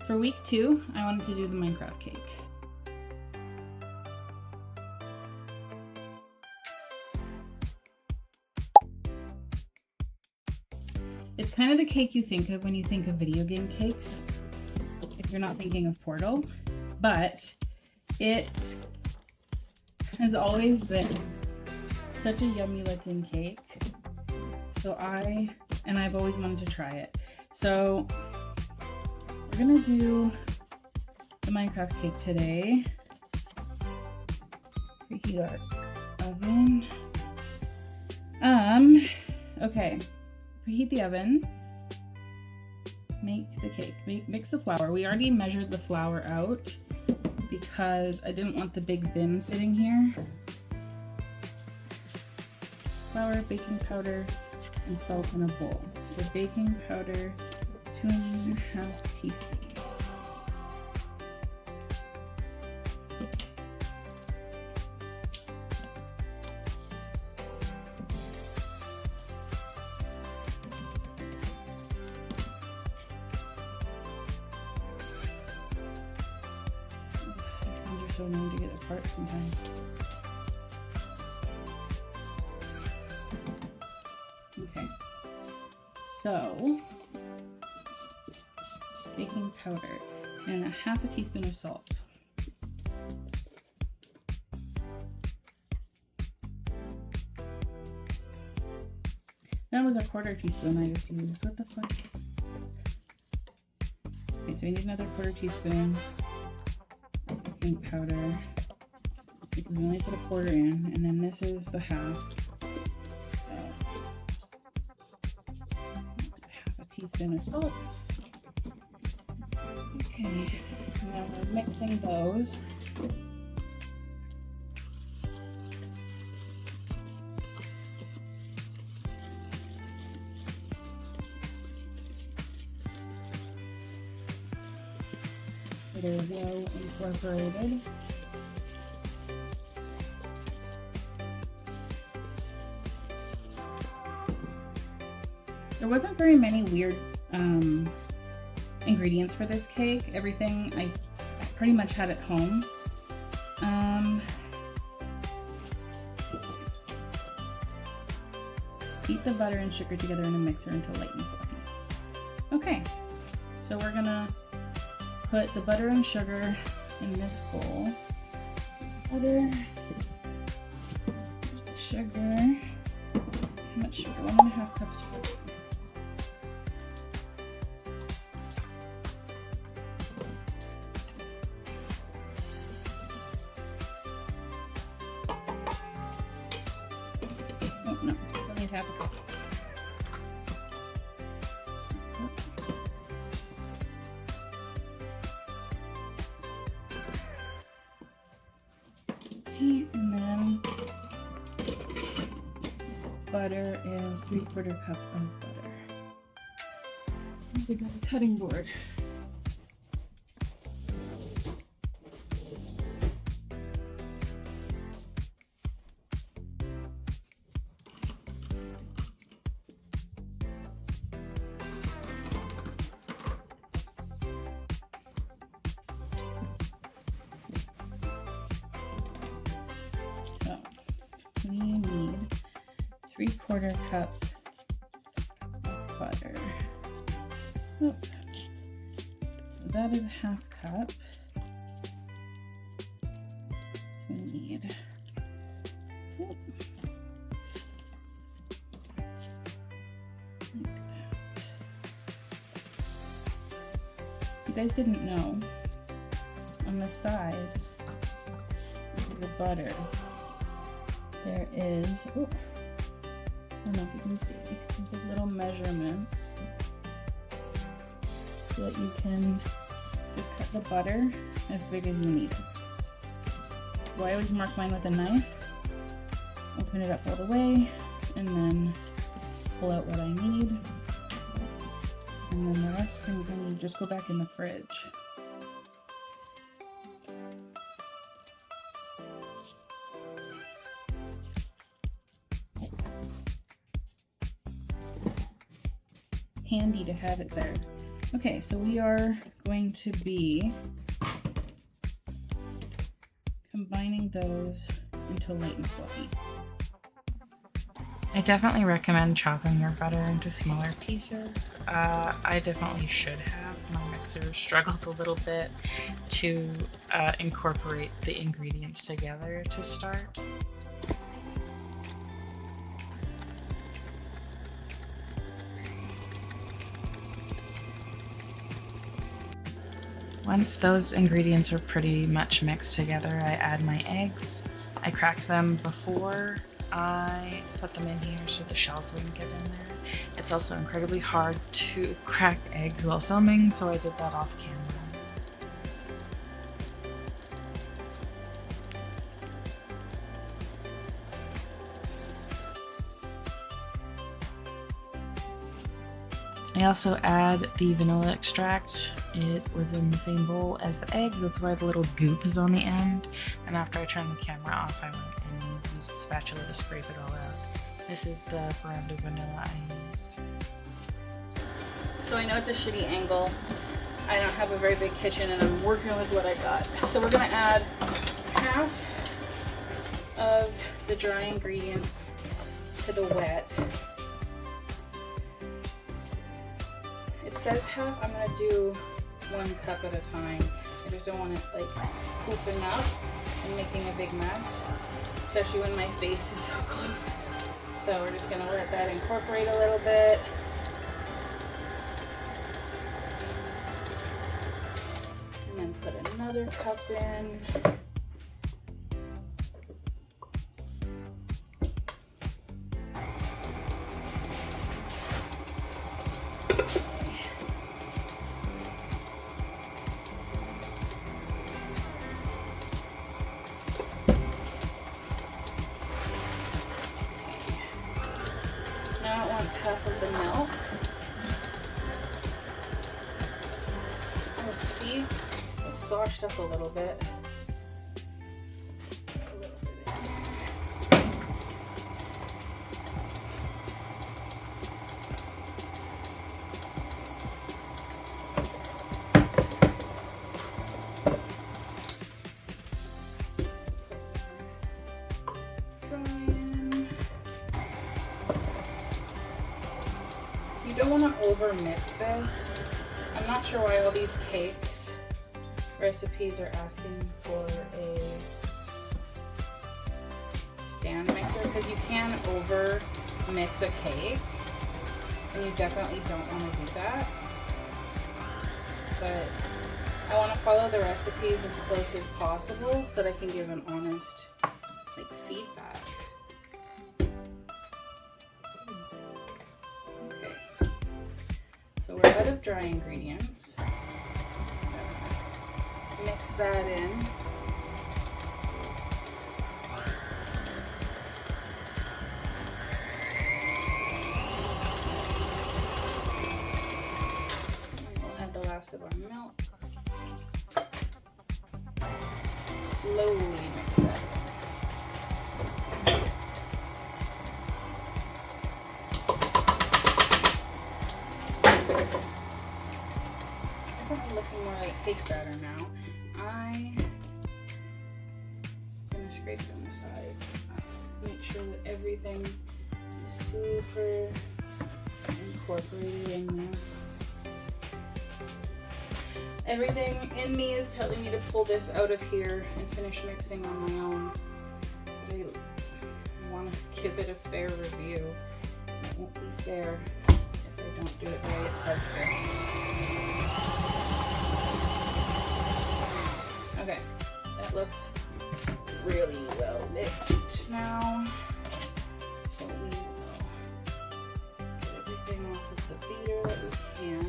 For week 2, I wanted to do the Minecraft cake. It's kind of the cake you think of when you think of video game cakes, if you're not thinking of Portal, but it has always been such a yummy looking cake. So I've always wanted to try it. So we're gonna do the Minecraft cake today. Preheat our oven. Okay. Preheat the oven. Make the cake. Mix the flour. We already measured the flour out because I didn't want the big bin sitting here. Flour, baking powder, and salt in a bowl. So baking powder, 2.5 teaspoons. These things are so annoying to get apart sometimes. Okay, so baking powder and 1/2 teaspoon of salt. That was 1/4 teaspoon I just used. What the fuck? Okay, so we need another 1/4 teaspoon of baking powder. Because we only put 1/4 in, and then this is the 1/2. So 1/2 teaspoon of salt. Okay, now we're mixing those. It is well incorporated. There wasn't very many weird ingredients for this cake. Everything I pretty much had at home. Beat the butter and sugar together in a mixer until light and fluffy. Okay, so we're gonna put the butter and sugar in this bowl. Butter. There's the sugar. How much sugar? 1.5 cups of sugar. Oh no, don't need 1/2 cup. Okay, and then butter is 3/4 cup of butter. We got a cutting board. So we need 3/4 cup of butter. Oop. So that is 1/2 cup. So we need oop, like that. You guys didn't know, on the sides of the butter there is, oh, I don't know if you can see, there's like little measurements so that you can just cut the butter as big as you need it. So I always mark mine with a knife, open it up all the way, and then pull out what I need. And then the rest can just go back in the fridge. Handy to have it there. Okay, so we are going to be combining those until light and fluffy. I definitely recommend chopping your butter into smaller pieces. I definitely should have. My mixer struggled a little bit to incorporate the ingredients together to start. Once those ingredients are pretty much mixed together, I add my eggs. I cracked them before I put them in here so the shells wouldn't get in there. It's also incredibly hard to crack eggs while filming, so I did that off camera. I also add the vanilla extract. It was in the same bowl as the eggs, that's why the little goop is on the end. And after I turned the camera off, I went and used the spatula to scrape it all out. This is the brand of vanilla I used. So I know it's a shitty angle. I don't have a very big kitchen and I'm working with what I got. So we're gonna add half of the dry ingredients to the wet. It says half, I'm gonna do 1 cup at a time. I just don't want it like poofing up and making a big mess, especially when my face is so close. So we're just gonna let that incorporate a little bit. And then put another cup in. Now it wants half of the milk. Oh, see? It's sloshed up a little bit. You don't want to over mix this. I'm not sure why all these cakes recipes are asking for a stand mixer, because you can over mix a cake and you definitely don't want to do that. But I want to follow the recipes as close as possible so that I can give an honest feedback. Okay, so we're out of dry ingredients. Mix that in. We'll add the last of our milk. Slowly mix that. Definitely looking more like cake batter now. I'm gonna scrape on the sides. Make sure that everything is super incorporated in there. Everything in me is telling me to pull this out of here and finish mixing on my own. But I want to give it a fair review. It won't be fair if I don't do it the way it says to. Okay, that looks really well mixed now. So we will get everything off of the beater that we can.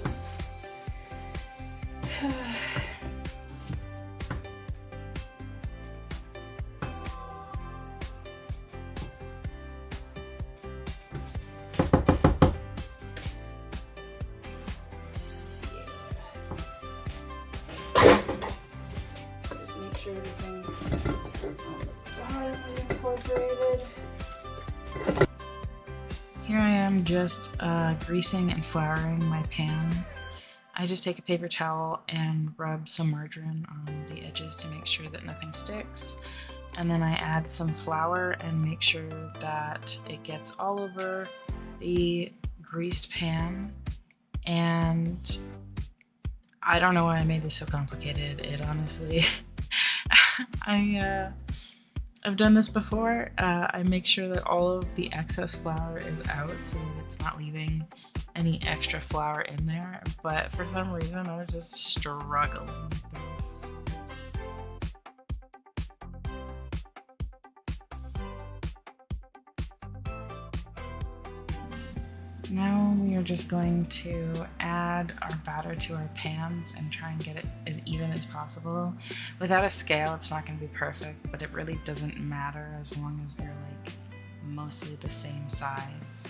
Just make sure everything on the bottom is incorporated. Here I am just greasing and flouring my pans. I just take a paper towel and rub some margarine on the edges to make sure that nothing sticks. And then I add some flour and make sure that it gets all over the greased pan. And I don't know why I made this so complicated. It honestly, I've done this before. I make sure that all of the excess flour is out so that it's not leaving any extra flour in there. But for some reason, I was just struggling with this. Now we are just going to add our batter to our pans and try and get it as even as possible. Without a scale, it's not going to be perfect, but it really doesn't matter as long as they're like mostly the same size.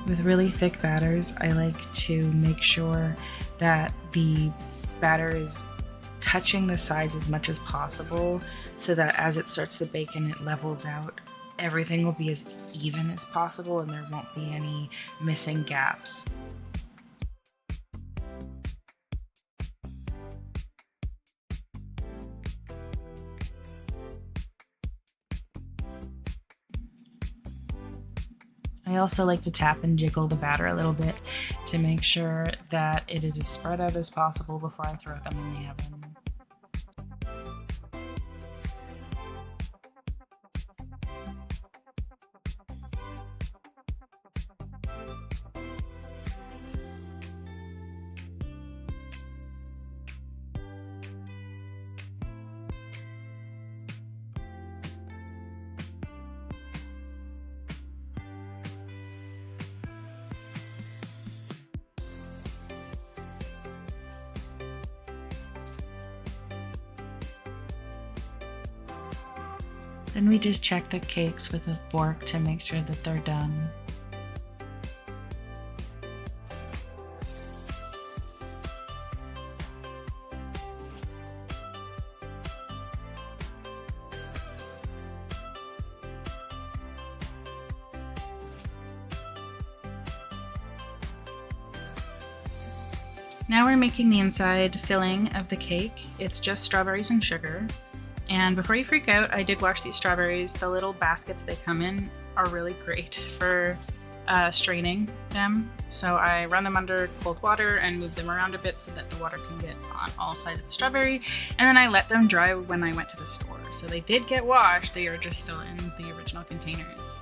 With really thick batters, I like to make sure that the batter is touching the sides as much as possible so that as it starts to bake and it levels out, everything will be as even as possible and there won't be any missing gaps. I also like to tap and jiggle the batter a little bit to make sure that it is as spread out as possible before I throw them in the oven. Then we just check the cakes with a fork to make sure that they're done. Now we're making the inside filling of the cake. It's just strawberries and sugar. And before you freak out, I did wash these strawberries. The little baskets they come in are really great for straining them. So I run them under cold water and move them around a bit so that the water can get on all sides of the strawberry. And then I let them dry when I went to the store. So they did get washed, they are just still in the original containers.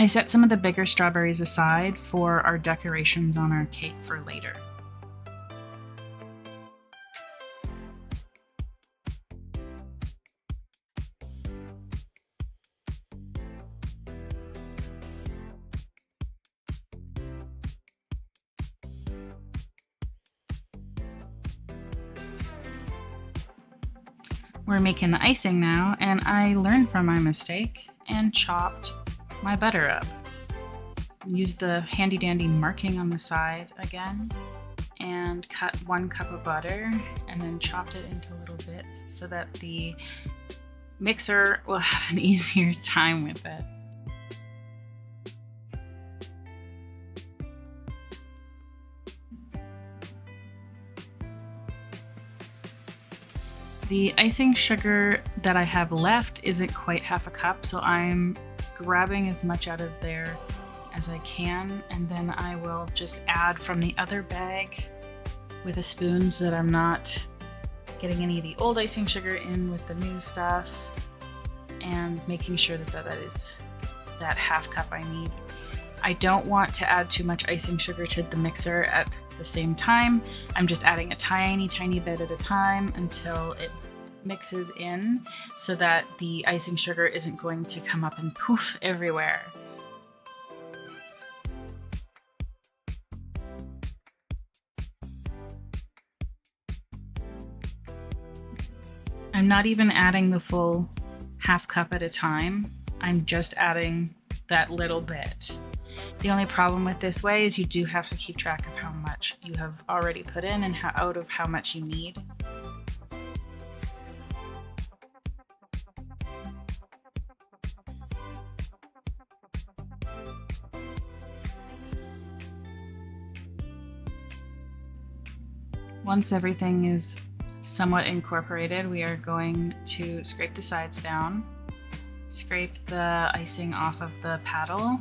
I set some of the bigger strawberries aside for our decorations on our cake for later. We're making the icing now, and I learned from my mistake and chopped my butter up. Use the handy dandy marking on the side again and cut 1 cup of butter and then chopped it into little bits so that the mixer will have an easier time with it. The icing sugar that I have left isn't quite half a cup, so I'm grabbing as much out of there as I can, and then I will just add from the other bag with a spoon so that I'm not getting any of the old icing sugar in with the new stuff, and making sure that that is that half cup I need. I don't want to add too much icing sugar to the mixer at the same time. I'm just adding a tiny bit at a time until it mixes in so that the icing sugar isn't going to come up and poof everywhere. I'm not even adding the full half cup at a time. I'm just adding that little bit. The only problem with this way is you do have to keep track of how much you have already put in and out of how much you need. Once everything is somewhat incorporated, we are going to scrape the sides down, scrape the icing off of the paddle,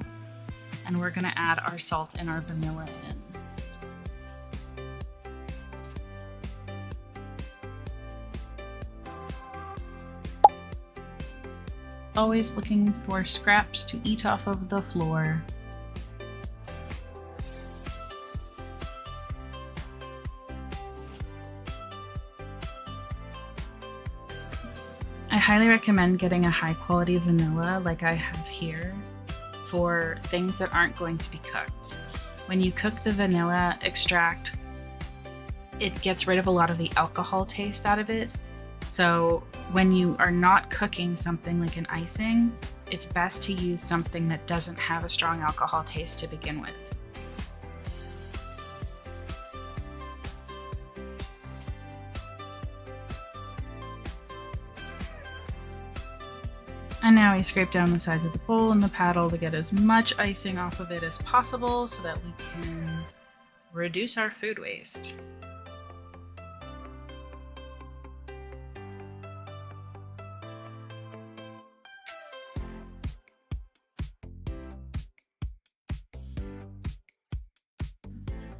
and we're going to add our salt and our vanilla in. Always looking for scraps to eat off of the floor. I highly recommend getting a high quality vanilla like I have here for things that aren't going to be cooked. When you cook the vanilla extract, it gets rid of a lot of the alcohol taste out of it. So when you are not cooking something like an icing, it's best to use something that doesn't have a strong alcohol taste to begin with. And now we scrape down the sides of the bowl and the paddle to get as much icing off of it as possible so that we can reduce our food waste.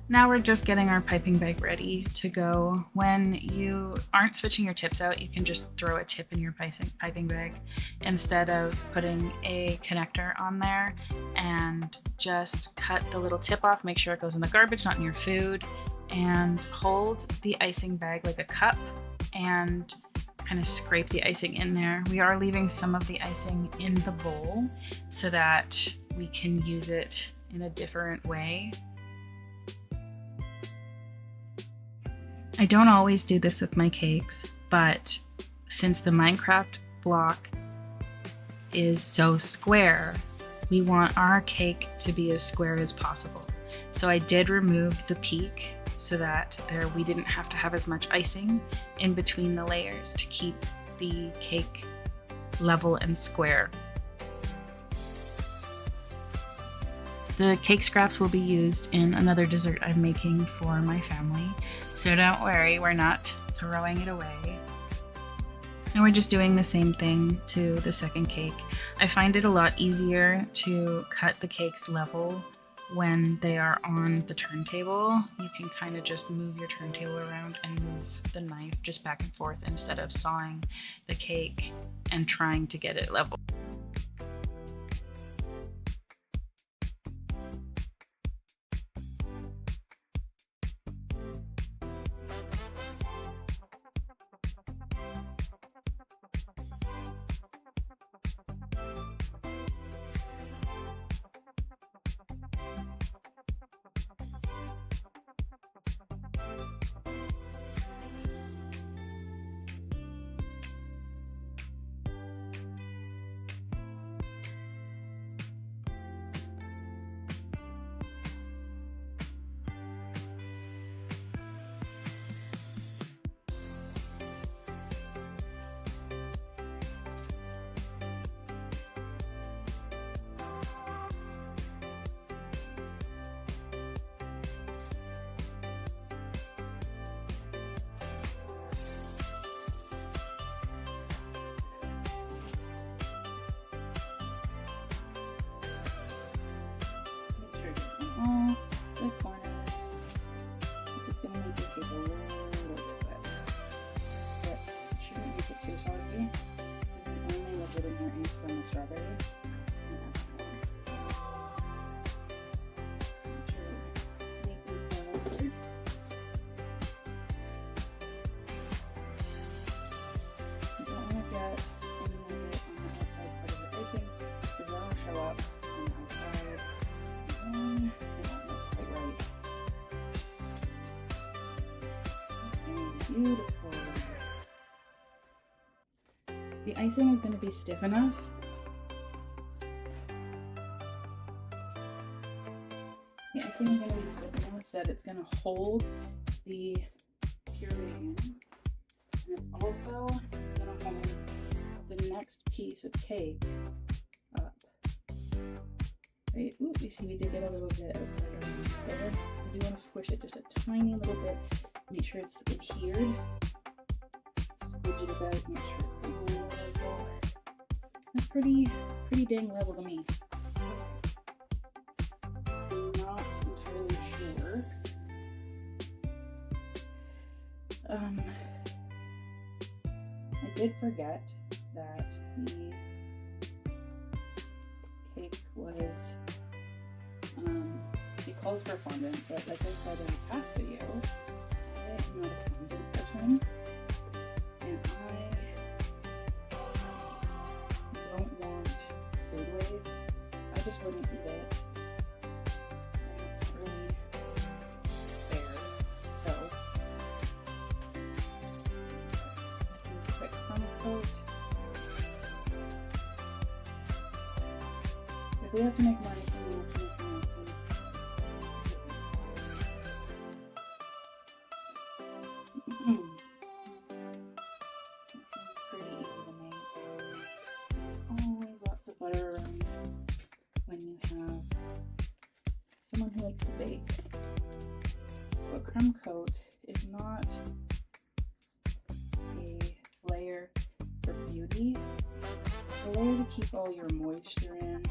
Now we're just getting our piping bag ready to go. When you aren't switching your tips out, you can just throw a tip in your piping bag instead of putting a connector on there, and just cut the little tip off, make sure it goes in the garbage, not in your food, and hold the icing bag like a cup and kind of scrape the icing in there. We are leaving some of the icing in the bowl so that we can use it in a different way. I don't always do this with my cakes, but since the Minecraft block is so square, we want our cake to be as square as possible. So I did remove the peak so that we didn't have to have as much icing in between the layers to keep the cake level and square. The cake scraps will be used in another dessert I'm making for my family, so don't worry, we're not throwing it away. And we're just doing the same thing to the second cake. I find it a lot easier to cut the cakes level when they are on the turntable. You can kind of just move your turntable around and move the knife just back and forth instead of sawing the cake and trying to get it level. All the corners. This is going to make your cake a little bit wet, but it shouldn't make it too soggy because the only liquid in here is from the strawberries. And that's more. Make sure it makes them forward. You don't want to get any of it on the outside part of the icing because that'll show up on the outside. It won't look quite right. Okay, beautiful. The icing is going to be stiff enough. The icing is going to be stiff enough that it's going to hold the puree in. And it's also going to hold the next piece of cake up. Right? Ooh, you see we did get a little bit outside our lines there. I do want to squish it just a tiny little bit. Make sure it's adhered. Squidge it about, make sure it's level. That's pretty dang level to me. I'm not entirely sure. I did forget that the cake was, it calls for fondant, but like I said in the past video, I am not a fondant person, and I don't want food waste. I just wouldn't eat it, and it's really fair. So, just gonna do a quick crumb coat. If we have to make money, we have to make money. It seems pretty easy to make. Always lots of butter around when you have someone who likes to bake. So a crumb coat is not a layer for beauty. It's a layer to keep all your moisture in.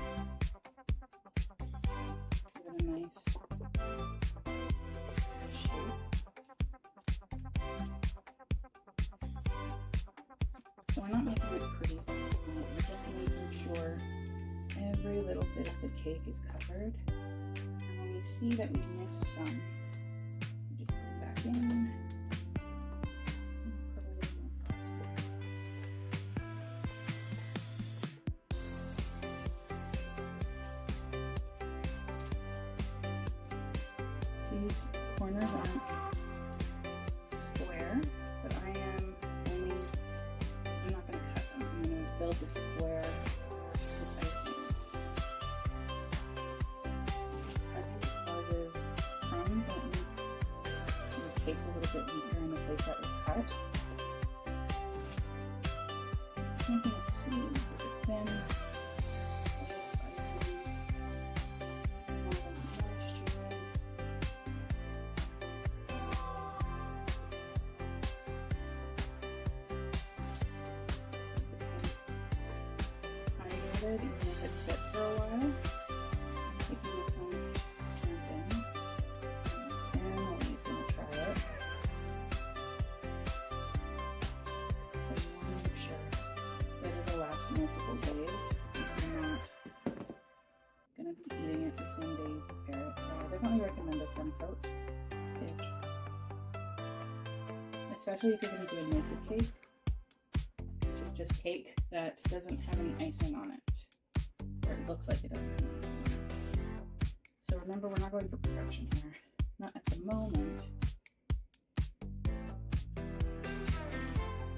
Give it a nice shape. So we're not making it pretty, we're just making sure every little bit of the cake is covered. And when we see that we've missed some, we just go back in and put a little more frosting. These corners aren't square, but I'm not going to cut them. I'm going to build a square with icing. I think it causes crumbs and it makes the cake a little bit weaker in the place that was cut. Making a super thin layer of icing. More than moisture. Hydrated, even if it sits for a while. Taking this one in. Emily's gonna try it. So you want to make sure that it'll last multiple days. If you're not gonna be eating it the same day you prepare it. So I definitely recommend a crumb coat. Especially if you're gonna do a naked cake. Just cake that doesn't have any icing on it, or it looks like it doesn't have anything on it. So remember, we're not going for perfection here, not at the moment.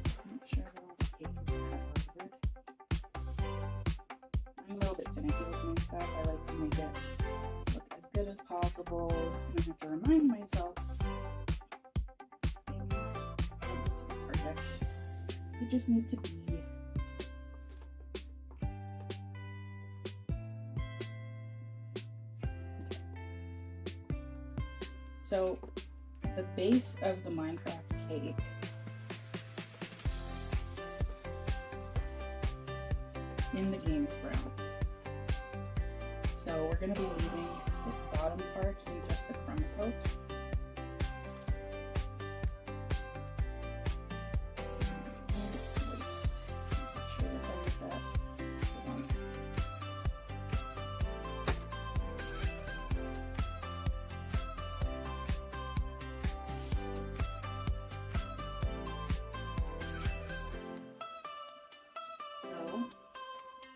Just make sure that all the cake is covered. I'm a little bit finicky with my stuff. I like to make it look as good as possible. And I have to remind myself things don't need to be perfect. You just need to be. So the base of the Minecraft cake in the game sprout. So we're going to be leaving this bottom part in just the crumb coat.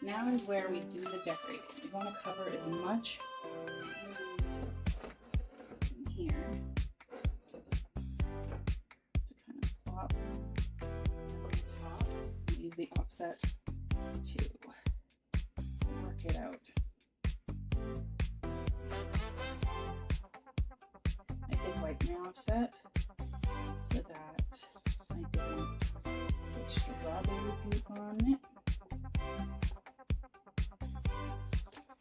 Now is where we do the decorating. We want to cover as much in here to kind of plop on top. We use use the offset to work it out. I did wipe my offset so that I didn't get strawberry goop on it.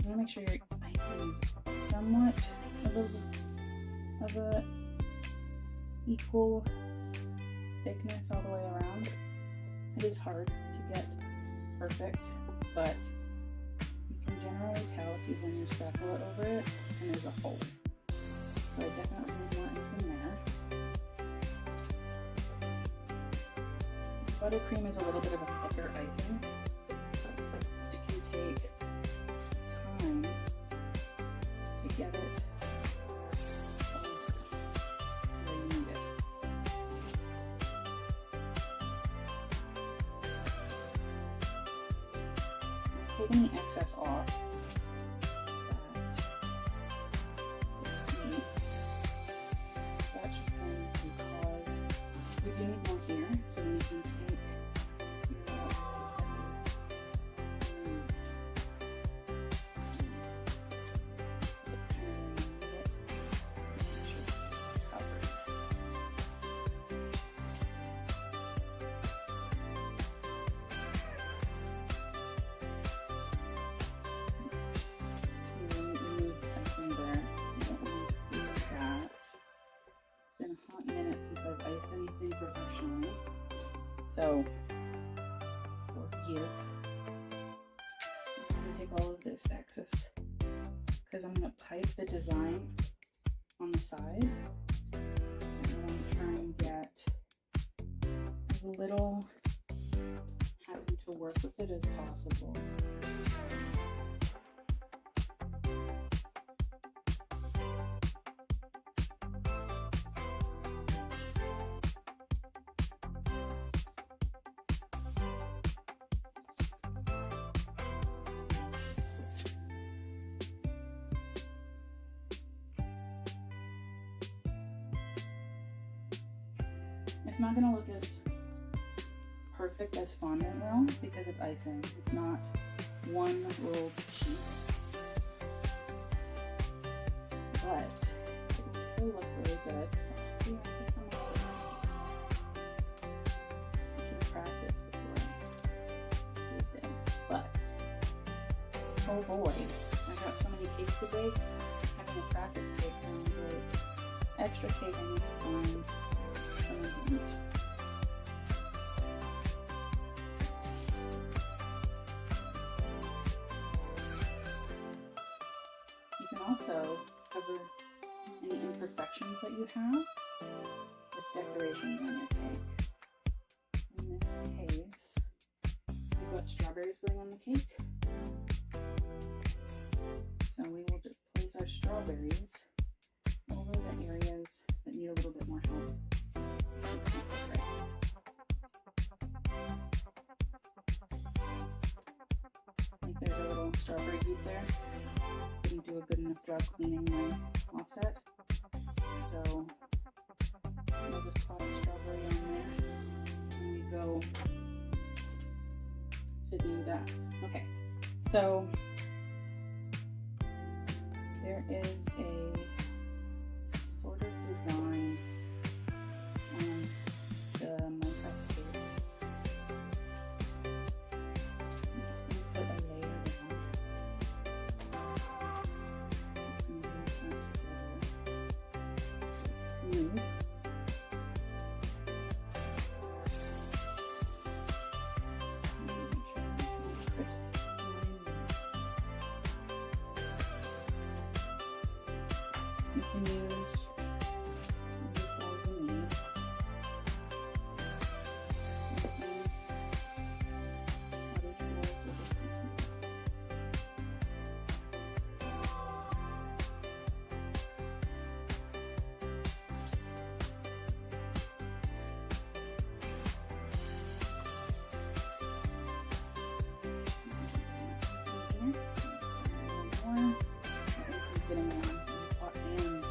You want to make sure your icing is somewhat of a equal thickness all the way around. It is hard to get perfect, but you can generally tell if you run your spatula over it and there's a hole. So I definitely need more icing there. Buttercream is a little bit of a thicker icing, so it can take time to get it where you need it. Take any excess off. You'll see that's just going to cause, we do need more here, so then you can take your excess that you removed. Anything professionally, so forgive. I'm going to take all of this excess because I'm going to pipe the design on the side, and I want to try and get as little having to work with it as possible. It's not going to look as perfect as fondant will because it's icing. It's not one rolled sheet, but it will still look really good. See, I took them off. I should practice before I do this, but oh boy, I got so many cakes to bake. Having a practice cake sounds like extra cake I need to find. You can also cover any imperfections that you have with decorations on your cake. In this case, we've got strawberries going on the cake. So we will just place our strawberries over the areas that need a little bit more help. Like there's a little strawberry goop there. Didn't do a good enough job cleaning my offset. So we'll just pop the strawberry on there and we go to do that. Okay, so there is a sort of design on the Minecraft cake. I'm just going to put a layer down. And move that together. Smooth. And make sure it's crisp. You can use getting on hot hands.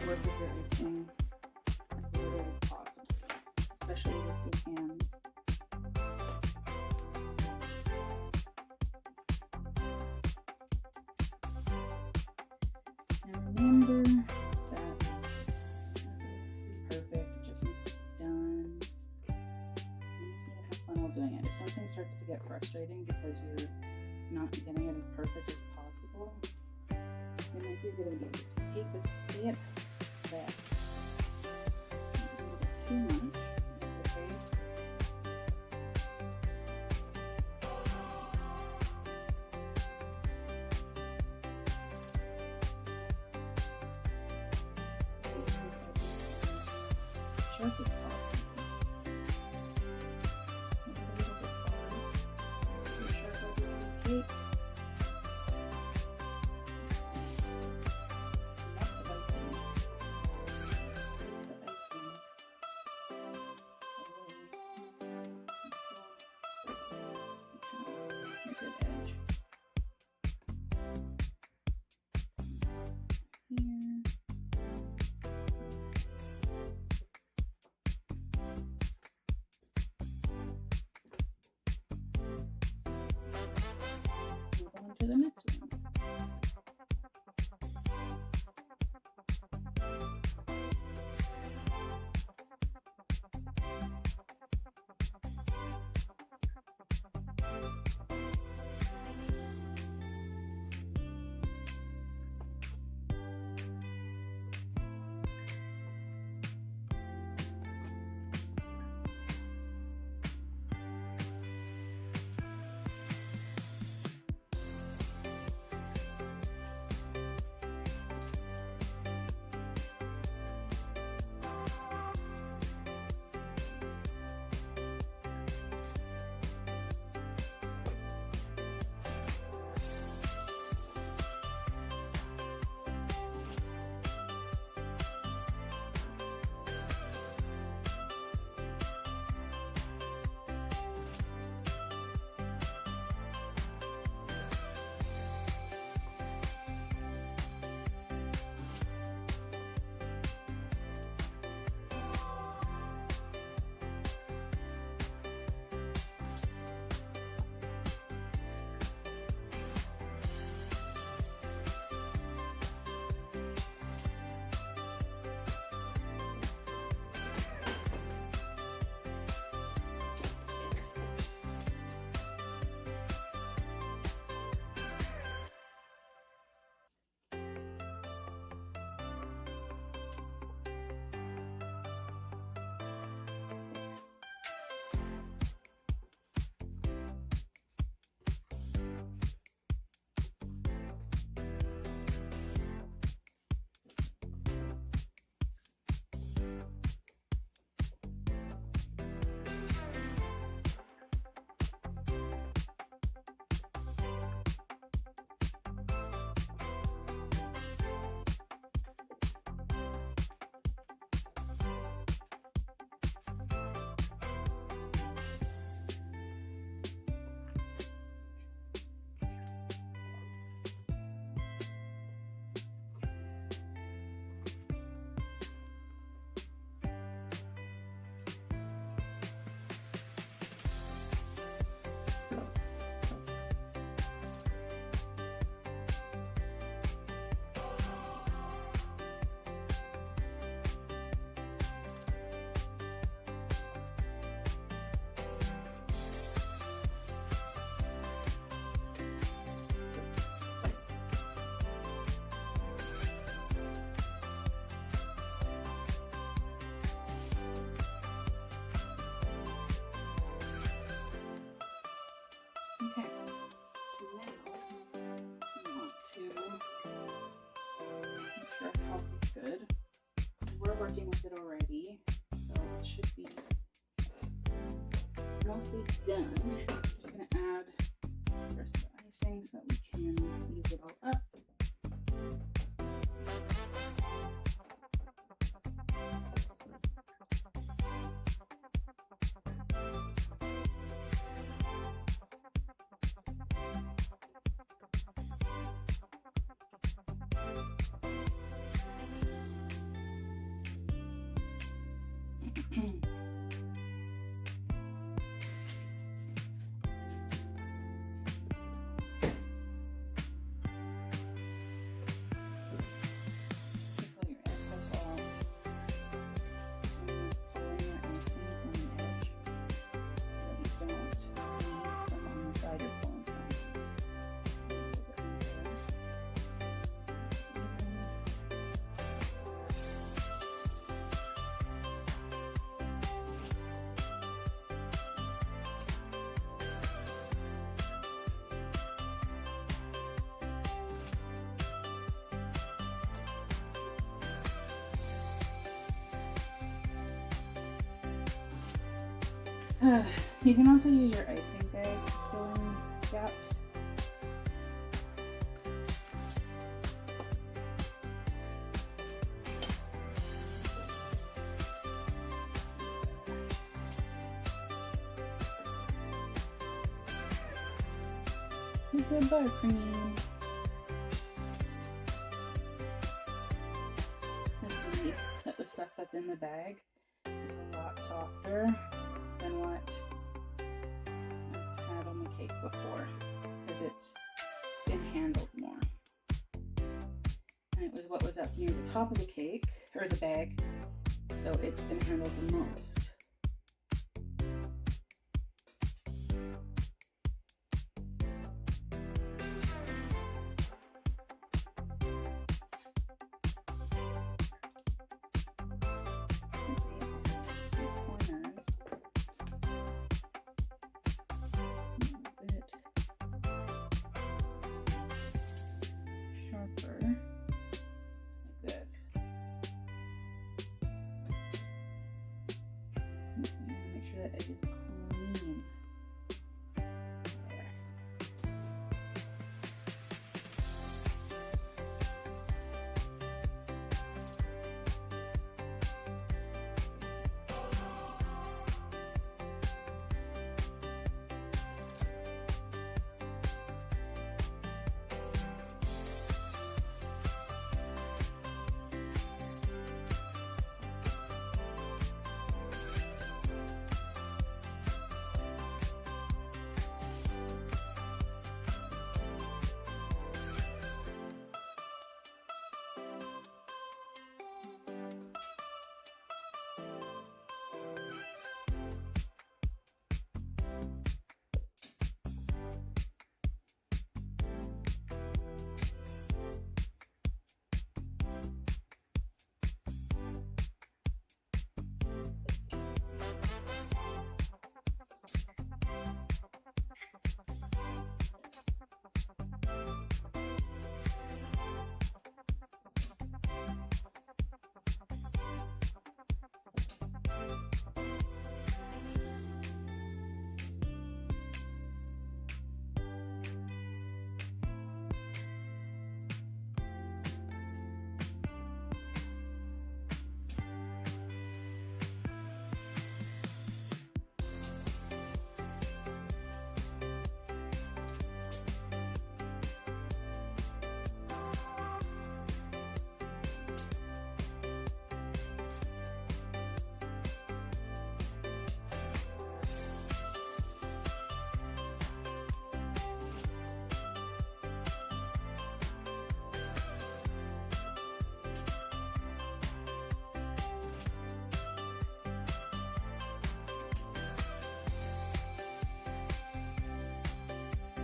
work with your icing as little as possible, especially with your hands. And remember that it's perfect, it just needs to be done. You just need to have fun while doing it. If something starts to get frustrating because you're not getting it as perfect as possible, it might be a good idea to take a step back. A little bit too much, that's okay. Sharp as possible. Make it a little bit hard. Be sharp over the cake. Lots of icing. The icing. A good edge. Here. Move on to the next one. Okay, so now we want to make sure our health is good. We're working with it already, so it should be mostly done. I'm just going to add the rest of the icing so that we can use it all up. You can also use your icing bag to fill in gaps. Good buttercream. Let's see that the stuff that's in the bag is a lot softer than what I've had on the cake before, because it's been handled more. And it was what was up near the top of the cake, or the bag, so it's been handled the most. Make sure that edge is clean. There.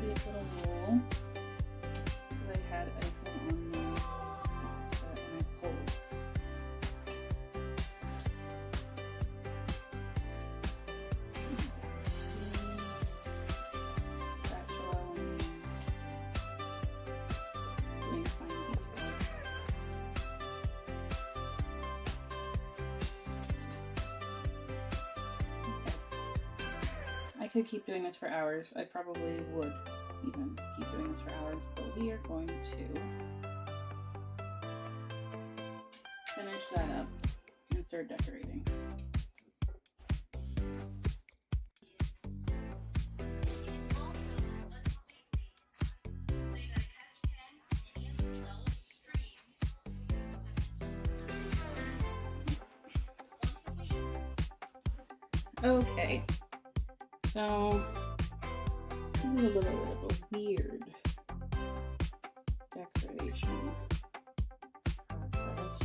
Little roll, because I had icing on the offset and I pulled. Spatula and doing fine details. Okay. I could keep doing this for hours. I probably would even keep doing this for hours, but we are going to finish that up and start decorating. Okay, so this is a little bit of a weird decoration process.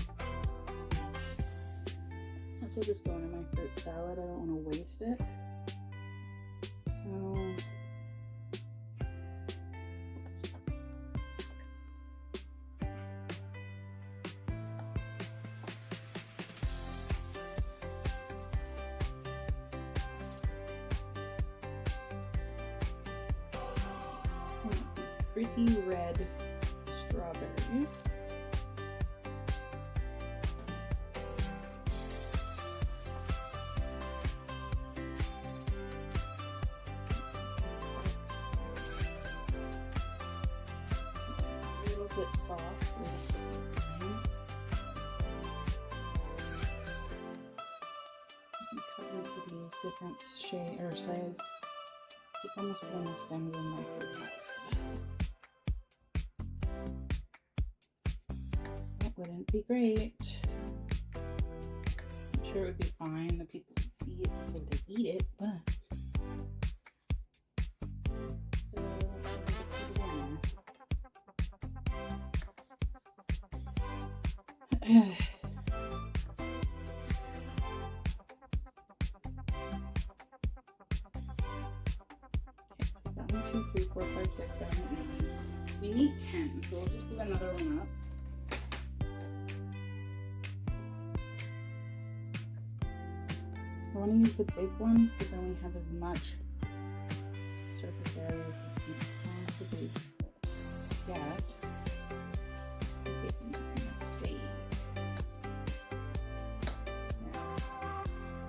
This will just go into my fruit salad. I don't want to waste it. So pretty red strawberries. bit soft. This will be fine. You can cut into these different shade or sized. Keep almost putting the stems in my fruit salad. That wouldn't be great. I'm sure it would be fine. The people would see it before they eat it, but okay, so we've got 1, 2, 3, 4, 5, 6, 7, 8, 9. We need 10, so we'll just put another one up. I want to use the big ones because then we have as much surface area as we can possibly get.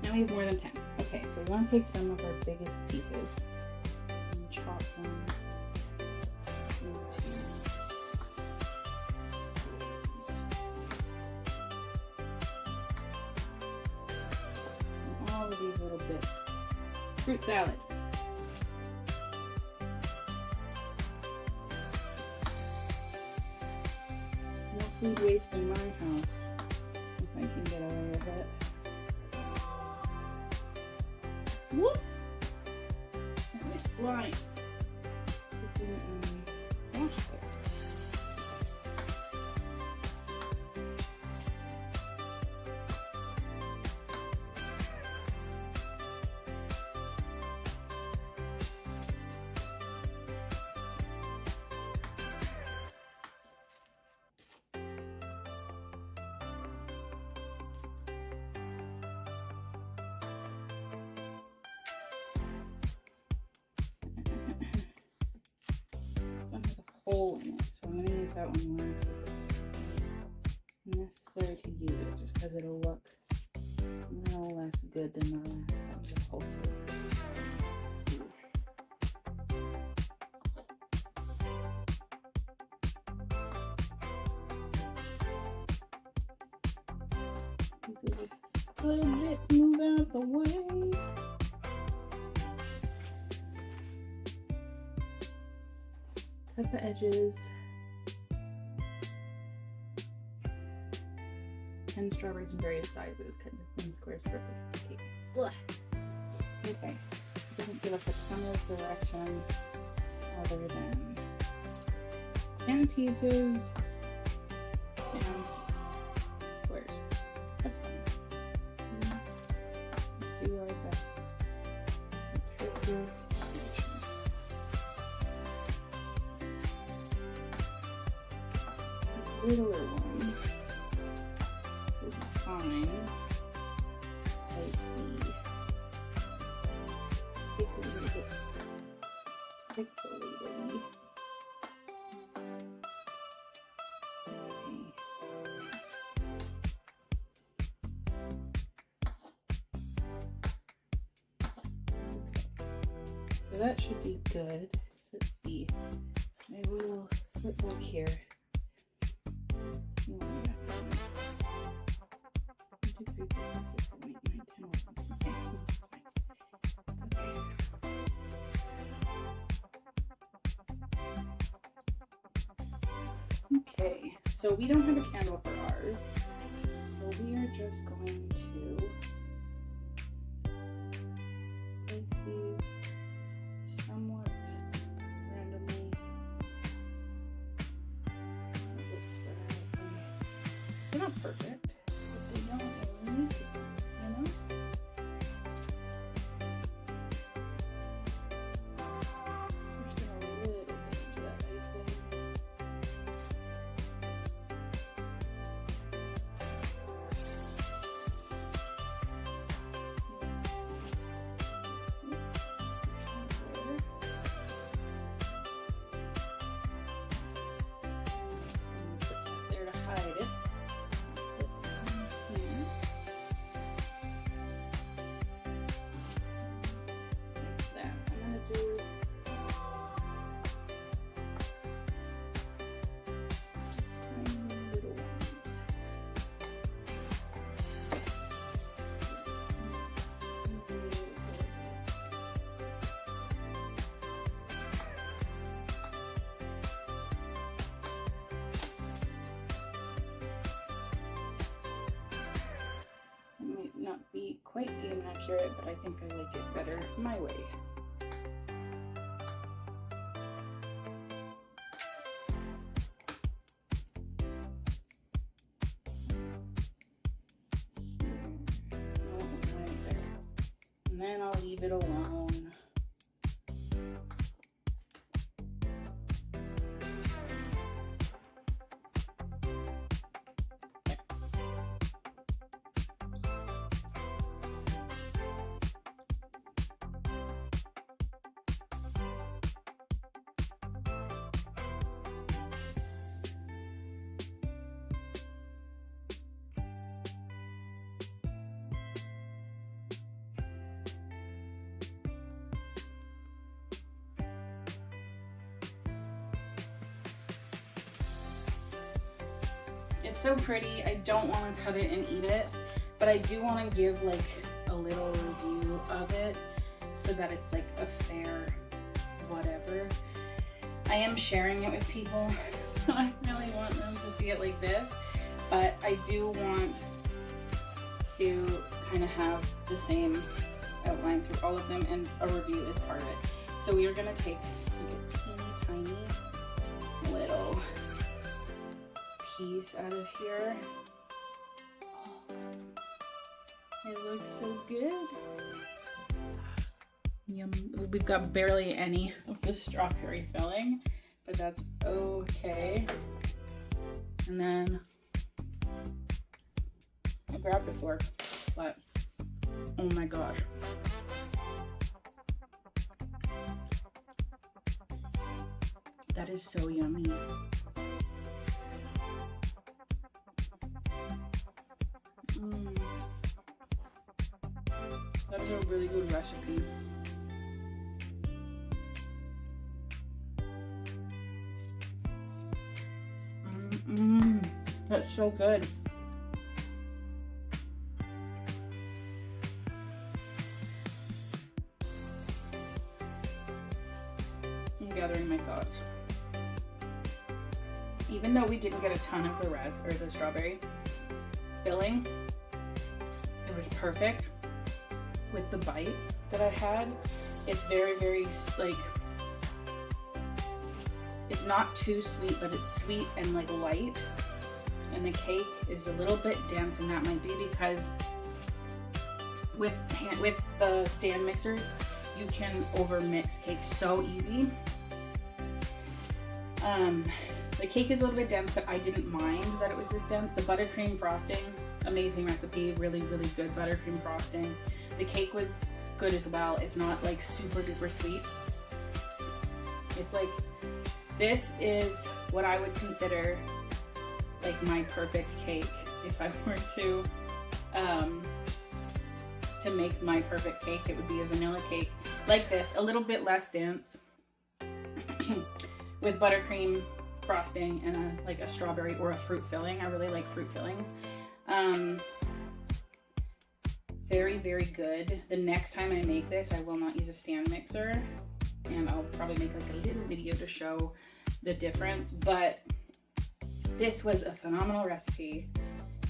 Now we have more than 10. Okay, so we want to take some of our biggest pieces and chop them into squares. And all of these little bits. Fruit salad. No food waste in my house, if I can get away with it. Whoop! And it's flying. Wash it. Hole in it, so I'm going to use that one last. It's necessary to use it just because it'll look no less good than the last. That was a hole to it. Little bits move out the way. Cut the edges. 10 strawberries in various sizes, cut in squares for the cake. Ugh. Okay, doesn't give us a ton of direction other than 10 pieces and squares. That's fine. Do our best. Interpret. Littler ones will be fine as the take a little bit pixelated. Okay. So that should be good. Let's see. Maybe we'll flip back here. Okay, so we don't have a candle for ours, so we are just going to place these somewhat randomly. A bit sporadically. They're not perfect, but they don't really need to be, you know? Push them a little bit into that icing. be quite game accurate, but I think I like it better my way. Right there. And then I'll leave it alone. It's so pretty. I don't want to cut it and eat it, but I do want to give like a little review of it so that it's like a fair whatever. I am sharing it with people, so I really want them to see it like this, but I do want to kind of have the same outline through all of them, and a review is part of it. So we are going to take like a teeny tiny little piece out of here. It looks so good. Yum. We've got barely any of the strawberry filling, but that's okay. And then I grabbed a fork, but oh my gosh. That is so yummy. That is a really good recipe. That's so good. I'm gathering my thoughts. Even though we didn't get a ton of the strawberry filling, it was perfect with the bite that I had. It's very, very like, it's not too sweet, but it's sweet and like light. And the cake is a little bit dense, and that might be because with the stand mixers, you can over mix cake so easy. The cake is a little bit dense, but I didn't mind that it was this dense. The buttercream frosting, amazing recipe, really, really good buttercream frosting. The cake was good as well. It's not like super duper sweet. It's like, this is what I would consider like my perfect cake if I were to make my perfect cake. It would be a vanilla cake like this, a little bit less dense, with buttercream frosting and like a strawberry or a fruit filling. I really like fruit fillings. Very, very good. The next time I make this, I will not use a stand mixer, and I'll probably make like a little video to show the difference, but this was a phenomenal recipe.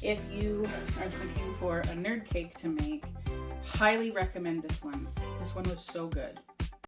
If you are looking for a nerd cake to make, highly recommend this one. This one was so good.